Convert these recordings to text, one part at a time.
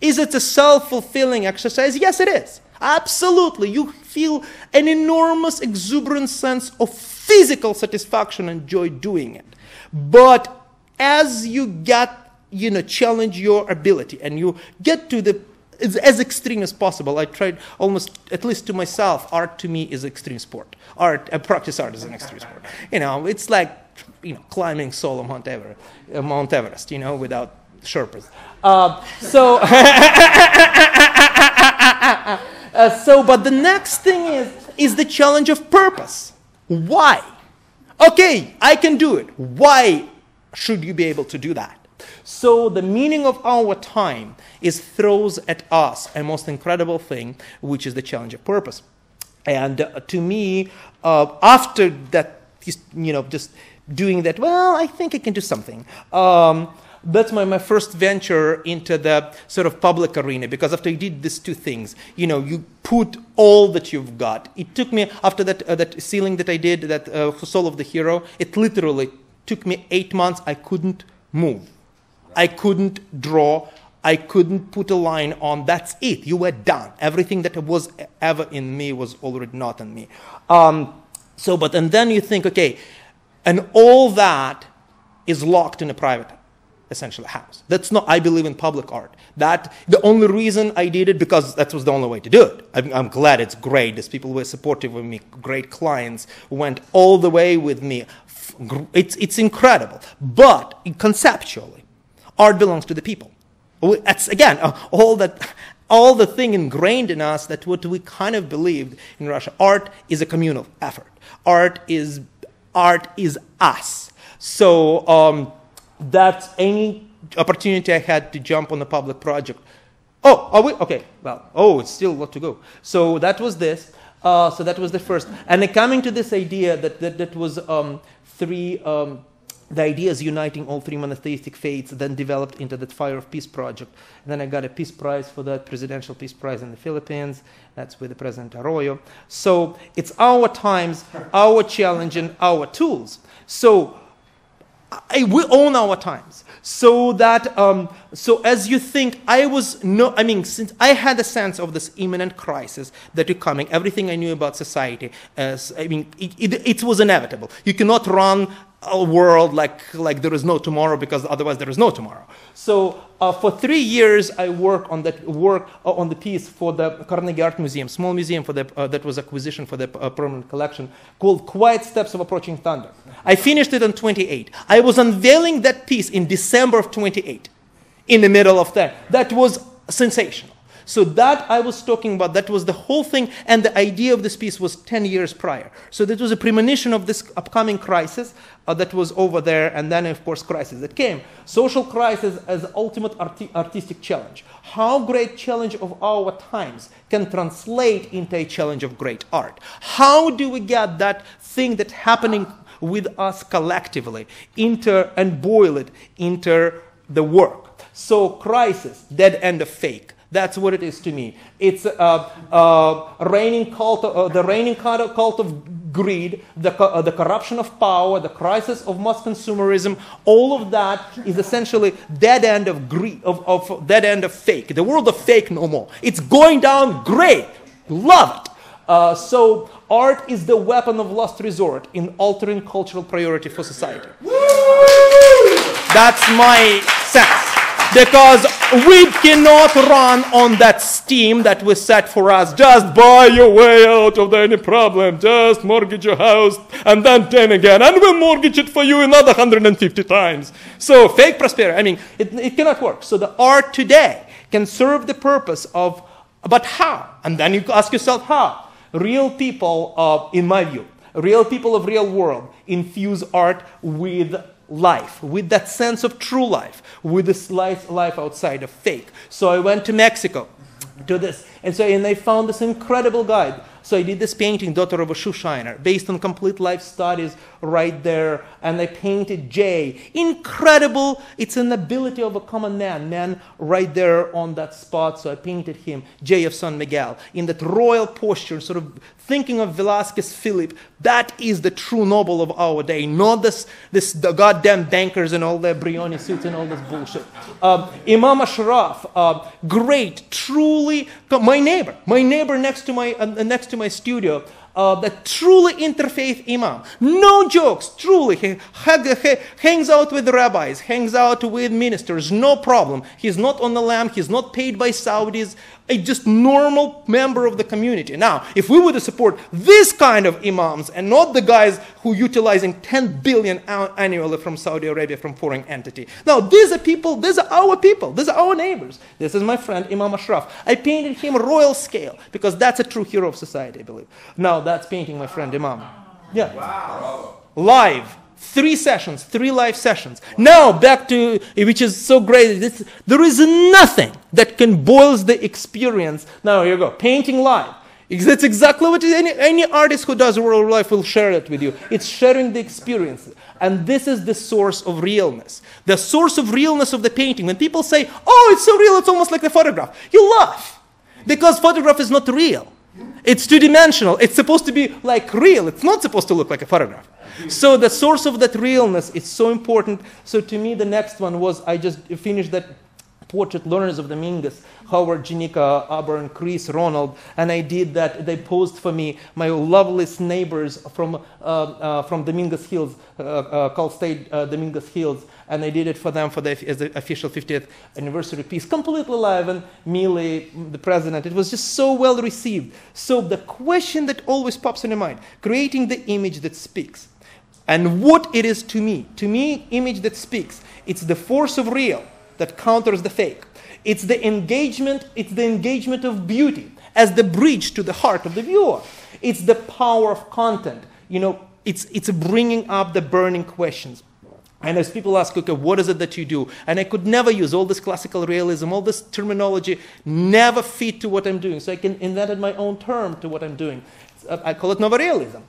Is it a self-fulfilling exercise? Yes, it is. Absolutely. You feel an enormous, exuberant sense of physical satisfaction and joy doing it. But as you get, challenge your ability and you get to the as extreme as possible. I tried almost, at least to myself, art to me is extreme sport. Practice art is an extreme sport. It's like, climbing solo Mount Everest, without Sherpas. But the next thing is the challenge of purpose. Why? Okay, I can do it. Why should you be able to do that? So the meaning of our time throws at us a most incredible thing, which is the challenge of purpose. And to me, after that, just doing that, well, I think I can do something. That's my first venture into the sort of public arena, because after I did these two things, you put all that you've got. It took me, after that ceiling that I did, that Soul of the Hero, it literally took me 8 months. I couldn't move. I couldn't draw. I couldn't put a line on. That's it. You were done. Everything that was ever in me was already not in me. And then you think, okay, and all that is locked in a private, essentially, house. That's not, I believe in public art. That, the only reason I did it, because that was the only way to do it. I'm glad it's great. These people were supportive of me. Great clients went all the way with me. It's incredible. But conceptually, art belongs to the people. That's, again, all the thing ingrained in us, that what we kind of believed in Russia. Art is a communal effort. Art is us. So that's any opportunity I had to jump on a public project. Oh, are we? Okay, well, it's still a lot to go. So that was this. So that was the first. And then coming to this idea that was the ideas uniting all three monotheistic faiths, then developed into that Fire of Peace project. And then I got a Peace Prize for that, Presidential Peace Prize in the Philippines. That's with the President Arroyo. So it's our times, our challenge, and our tools. So we own our times. So that, so as you think, since I had a sense of this imminent crisis that is coming, everything I knew about society, it was inevitable. You cannot run a world like there is no tomorrow, because otherwise there is no tomorrow. So for 3 years I worked on the piece for the Carnegie Art Museum, small museum for that was acquisition for the permanent collection, called Quiet Steps of Approaching Thunder. I finished it on 28. I was unveiling that piece in December of 28, in the middle of that. That was sensational. So that I was talking about, that was the whole thing, and the idea of this piece was 10 years prior. So that was a premonition of this upcoming crisis that was over there, and then, of course, crisis that came. Social crisis as ultimate artistic challenge. How great challenge of our times can translate into a challenge of great art? How do we get that thing that's happening with us collectively and boil it into the work? So crisis, dead end of fake. That's what it is to me. It's the reigning cult of greed, the corruption of power, the crisis of mass consumerism. All of that is essentially dead end of greed, of dead end of fake. The world of fake no more. It's going down great. Love it. So art is the weapon of last resort in altering cultural priority for society. That's my sense. Because we cannot run on that steam that was set for us. Just buy your way out of any problem. Just mortgage your house and then 10 again. And we'll mortgage it for you another 150 times. So fake prosperity, it cannot work. So the art today can serve the purpose of, but how? And then you ask yourself how. Real people, in my view, real people of real world infuse art with life, with that sense of true life, with this life outside of fake. So I went to Mexico to this, and I found this incredible guide, So I did this painting, Daughter of a Shoeshiner, based on complete life studies right there. And I painted Jay. Incredible. It's an ability of a common man right there on that spot. So I painted him, Jay of San Miguel, in that royal posture, sort of thinking of Velasquez Philip. That is the true noble of our day, not the goddamn bankers and all their Brioni suits and all this bullshit. Imam Ashraf, great, truly, my neighbor next to my studio, that truly interfaith imam. No jokes, truly. He hangs out with rabbis, hangs out with ministers, no problem. He's not on the lam, he's not paid by Saudis, a just normal member of the community. Now, if we were to support this kind of imams and not the guys who utilizing 10 billion annually from Saudi Arabia, from foreign entity. Now, these are people, these are our neighbors. This is my friend Imam Ashraf. I painted him royal scale because that's a true hero of society, I believe. Now, that's painting my friend Imam. Yeah. Wow. Live. 3 sessions, 3 live sessions. Now back to, which is so great, there is nothing that can boil the experience. Now here you go, painting live. That's exactly what any artist who does real life will share it with you. It's sharing the experience. And this is the source of realness. The source of realness of the painting. When people say, oh, it's so real, it's almost like the photograph. You laugh. Because photograph is not real. It's two-dimensional. It's supposed to be like real. It's not supposed to look like a photograph. So the source of that realness is so important. So to me, the next one was, I just finished that portrait, Learners of the Mingus, Howard, Janika, Auburn, Chris, Ronald, and I did that. They posed for me my loveliest neighbors from the Mingus Hills, Cal State the Mingus Hills, and I did it for them as the official 50th anniversary piece, completely live, and Millie, the president, it was just so well received. So the question that always pops in your mind, creating the image that speaks. And what it is to me, image that speaks, it's the force of real that counters the fake. It's the engagement of beauty as the bridge to the heart of the viewer. It's the power of content. You know, it's bringing up the burning questions. And as people ask, okay, what is it that you do? And I could never use all this classical realism, all this terminology, never fit to what I'm doing. So I can invent my own term to what I'm doing. I call it novorealism.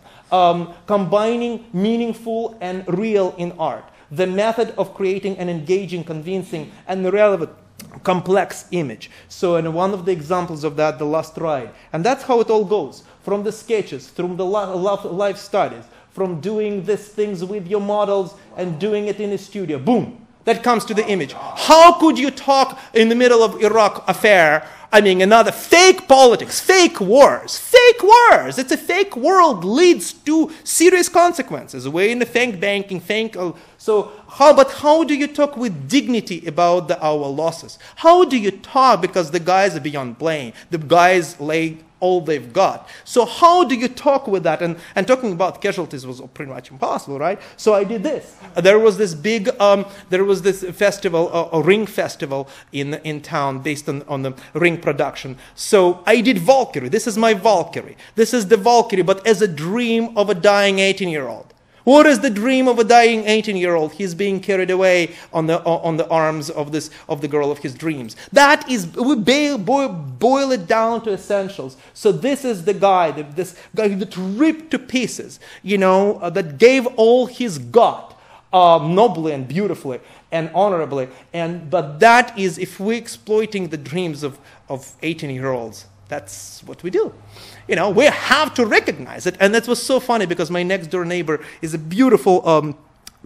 Combining meaningful and real in art. The method of creating an engaging, convincing, and relevant, complex image. So, and one of the examples of that, The Last Ride. And that's how it all goes. From the sketches, through the live studies, from doing these things with your models and doing it in a studio. Boom! That comes to the image. How could you talk in the middle of Iraq affair? I mean, another fake politics, fake wars. It's a fake world leads to serious consequences. We're in the fake banking, so how do you talk with dignity about our losses? How do you talk because the guys are beyond blame? The guys lay all they've got. So how do you talk with that? And talking about casualties was pretty much impossible, right? So I did this. There was this big, festival, a ring festival in town based on the ring production. So I did Valkyrie. This is my Valkyrie. This is the Valkyrie, but as a dream of a dying 18-year-old. What is the dream of a dying 18-year-old? He's being carried away on the arms of the girl of his dreams. That is, we boil it down to essentials. So this is the guy, this guy that ripped to pieces, that gave all he's got, nobly and beautifully and honorably. But that is, if we're exploiting the dreams of 18-year-olds, that's what we do. We have to recognize it. And that was so funny because my next door neighbor is a beautiful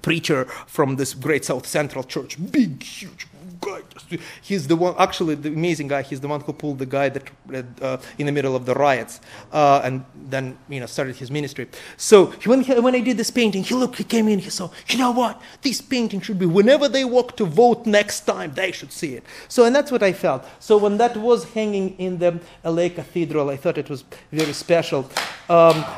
preacher from this great South Central church. Big, huge guy. He's the one, actually the amazing guy, he's the one who pulled the guy that in the middle of the riots and then, started his ministry. So when I did this painting, he came in, he saw, you know what? This painting should be, whenever they walk to vote next time, they should see it. So, and that's what I felt. So when that was hanging in the LA Cathedral, I thought it was very special.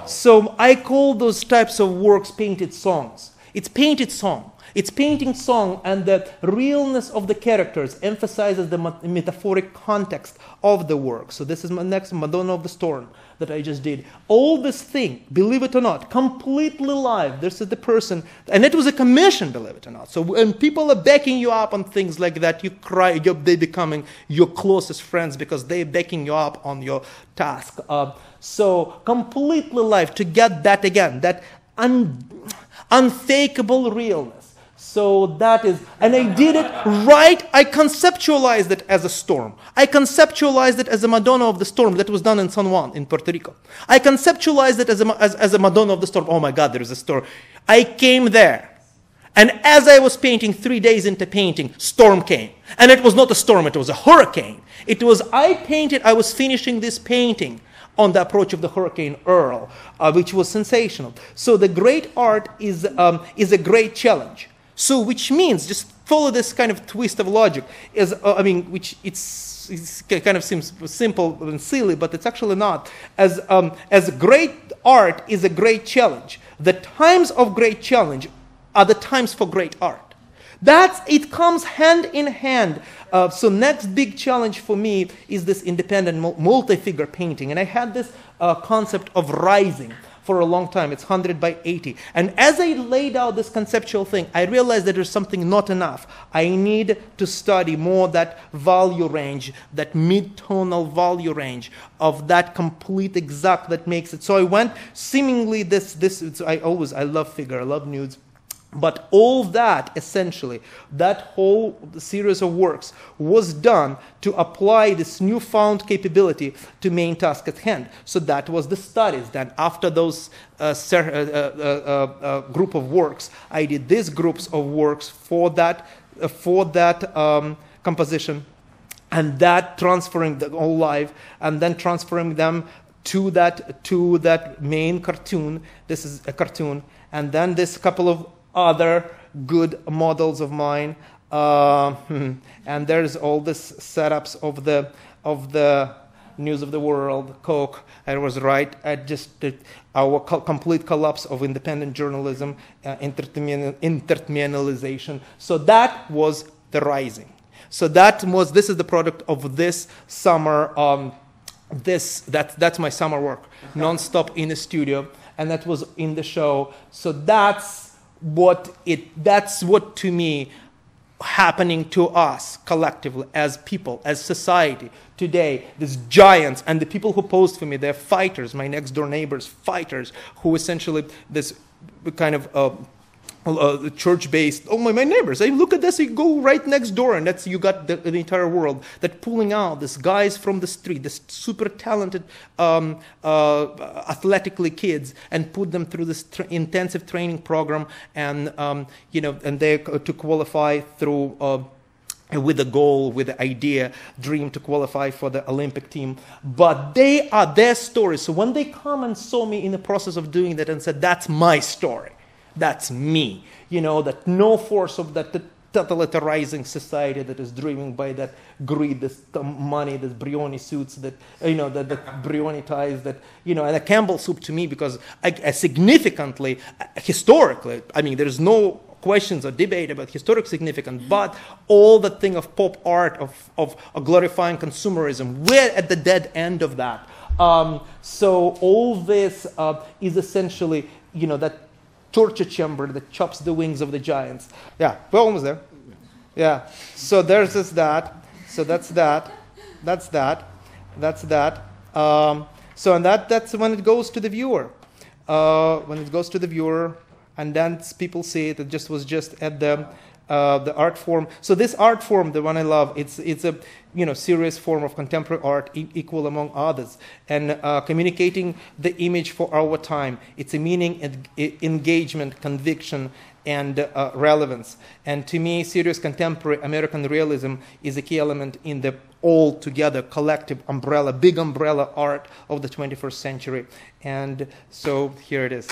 So I call those types of works painted songs. It's painted song. It's painting song, and the realness of the characters emphasizes the metaphoric context of the work. So this is my next Madonna of the Storm that I just did. All this thing, believe it or not, completely live. This is the person, and it was a commission, believe it or not. So when people are backing you up on things like that, you cry, they're becoming your closest friends because they're backing you up on your task. So completely live to get that again, that unfakeable realness. So that is, and I did it right. I conceptualized it as a storm. I conceptualized it as a Madonna of the Storm that was done in San Juan in Puerto Rico. I conceptualized it as a Madonna of the Storm. Oh my God, there is a storm. I came there. And as I was painting, 3 days into painting, storm came. And it was not a storm, it was a hurricane. I was finishing this painting on the approach of the Hurricane Earl, which was sensational. So the great art is a great challenge. So which means, just follow this kind of twist of logic, which it's kind of seems simple and silly, but it's actually not. As great art is a great challenge, the times of great challenge are the times for great art. It comes hand in hand. So next big challenge for me is this independent multi-figure painting. And I had this concept of rising for a long time. It's 100 by 80. And as I laid out this conceptual thing, I realized that there's something not enough. I need to study more that value range, that mid-tonal value range of that complete exact that makes it. So I went seemingly I love figure, I love nudes. But all that, essentially, that whole series of works was done to apply this newfound capability to main task at hand. So that was the studies. Then after those group of works, I did these groups of works for that composition, and that transferring them all live, and then transferring them to that main cartoon. This is a cartoon, and then this couple of other good models of mine, and there's all this setups of the News of the World, Coke. I was right. I just did our complete collapse of independent journalism, intertextualization. So that was the rising. So this is the product of this summer. That's my summer work, nonstop in the studio, and that was in the show. So that's what to me happening to us collectively as people, as society today. These giants and the people who posed for me, they're fighters, my next door neighbors, fighters who essentially this kind of church-based. Oh my neighbors! I look at this. You go right next door, and you got the entire world that pulling out these guys from the street, this super talented, athletically kids, and put them through this intensive training program, and and they to qualify through. With a goal, with the idea, dream to qualify for the Olympic team. But they are their stories. So when they come and saw me in the process of doing that and said, that's my story. That's me. That no force of that totalitarian society that is driven by that greed, this money, this Brioni suits, that Brioni ties, that and a Campbell soup to me, because significantly, historically, there's no questions or debate about historic significance, but all the thing of pop art, of glorifying consumerism, we're at the dead end of that. So all this is essentially, that torture chamber that chops the wings of the giants. Yeah, we're almost there. Yeah. So there's that. So that's that. That's that. That's that. So and that's when it goes to the viewer. When it goes to the viewer, and then people see it. It was just at the art form. So this art form, the one I love, it's a serious form of contemporary art, equal among others, and communicating the image for our time. It's a meaning, engagement, conviction, and relevance. And to me, serious contemporary American realism is a key element in the all-together collective umbrella, big umbrella art of the 21st century. And so here it is.